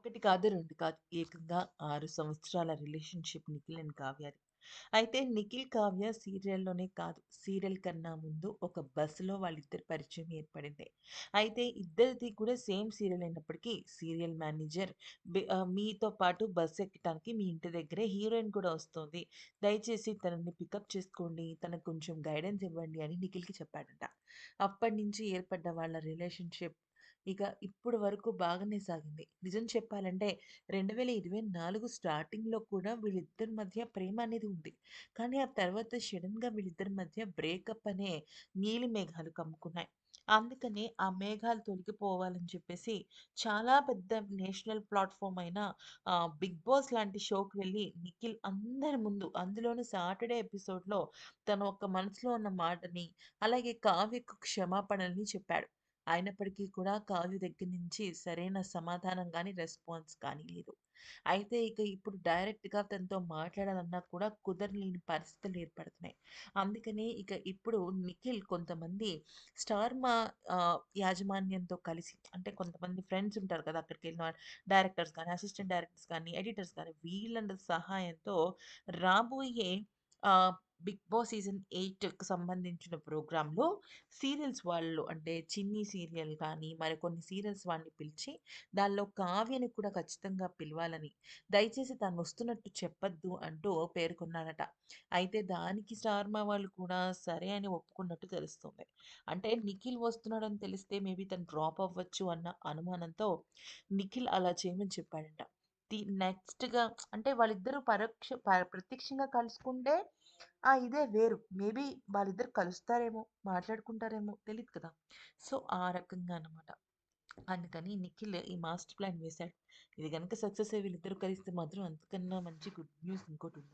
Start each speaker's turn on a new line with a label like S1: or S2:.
S1: 1 కాదు, 2 కాదు. ఏకంగా 6 సంవత్సరాల రిలేషన్‌షిప్ నిఖిల్ అండ్ కావ్యది. అయితే నిఖిల్, కావ్య సీరియల్‌లోనే కాదు, సీరియల్ కన్నా ముందు ఒక బస్సులో వాళ్ళిద్దరి పరిచయం ఏర్పడింది. అయితే ఇద్దరిది కూడా సేమ్ సీరియల్ అయినప్పటికీ సీరియల్ మేనేజర్ మీతో పాటు బస్ ఎక్కటానికి మీ ఇంటి దగ్గరే హీరోయిన్ కూడా వస్తోంది. దయచేసి తనని పికప్ చేసుకోండి. తనకు కొంచెం గైడెన్స్ ఇవ్వండి అని నిఖిల్‌కి చెప్పాడంట. అప్పటినుంచి ఏర్పడ్డ వాళ్ళ రిలేషన్‌షిప్ ఇక ఇప్పుడు వరకు బాగానే సాగింది. నిజం చెప్పాలంటే 2024 స్టార్టింగ్‌లో కూడా వీళ్ళిద్దరి మధ్య ప్రేమ అనేది ఉంది. కానీ ఆ తర్వాత సడెన్‌గా వీళ్ళిద్దరి మధ్య బ్రేకప్ అనే నీలి మేఘాలు కమ్ముకున్నాయి. అందుకనే ఆ మేఘాలు తొలగిపోవాలని చెప్పేసి చాలా పెద్ద నేషనల్ ప్లాట్‌ఫార్మ్ అయిన 'బిగ్ బాస్' లాంటి షోకి వెళ్ళి నిఖిల్ అందరి ముందు అందులోను సాటర్‌డే ఎపిసోడ్‌లో తన ఒక మనసులో ఉన్న మాటని, అలాగే కావ్యకు క్షమాపణల్ని చెప్పాడు. అయినప్పటికీ కూడా కావ్య దగ్గర నుంచి సరైన సమాధానం గాని, రెస్పాన్స్ కానీ లేదు. అయితే ఇక ఇప్పుడు డైరెక్ట్‌గా తనతో మాట్లాడాలన్నా కూడా కుదరలేని పరిస్థితులు ఏర్పడుతున్నాయి. అందుకని ఇక ఇప్పుడు నిఖిల్ కొంతమంది స్టార్ మా యాజమాన్యంతో కలిసి అంటే కొంతమంది ఫ్రెండ్స్ ఉంటారు కదా! అక్కడికెళ్ళిన డైరెక్టర్స్ కానీ, అసిస్టెంట్ డైరెక్టర్స్ కానీ, ఎడిటర్స్ కానీ వీళ్ళందరి సహాయంతో రాబోయే 'బిగ్ బాస్' సీజన్ 8కి సంబంధించిన ప్రోగ్రామ్‌లో సీరియల్స్ వాళ్ళు అంటే 'చిన్ని' సీరియల్ కానీ, మరికొన్ని సీరియల్స్ వాళ్ళని పిలిచి దానిలో కావ్యని కూడా ఖచ్చితంగా పిలవాలని, దయచేసి తనొస్తున్నట్టు చెప్పొద్దు అంటూ పేర్కొన్నారట. అయితే దానికి స్టార్మా వాళ్ళు కూడా సరే అని ఒప్పుకున్నట్టు తెలుస్తుంది. అంటే నిఖిల్ వస్తున్నాడని తెలిస్తే మేబీ తను డ్రాప్ అవ్వచ్చు అన్న అనుమానంతో నిఖిల్ అలా చేయమని చెప్పాడంట. నెక్స్ట్‌గా అంటే వాళ్ళిద్దరూ ప్రత్యక్షంగా కలుసుకుంటే ఇదే వేరు. మేబీ వాళ్ళిద్దరు కలుస్తారేమో, మాట్లాడుకుంటారేమో తెలీదు కదా! సో, ఆ రకంగా అన్నమాట. అందుకని నిఖిల్ ఈ మాస్టర్ ప్లాన్ వేశాడు. ఇది గనుక సక్సెస్ అయ్యి వీళ్ళిద్దరూ కలిస్తే మాత్రం అంతకన్నా మంచి గుడ్ న్యూస్ ఇంకోటుంది.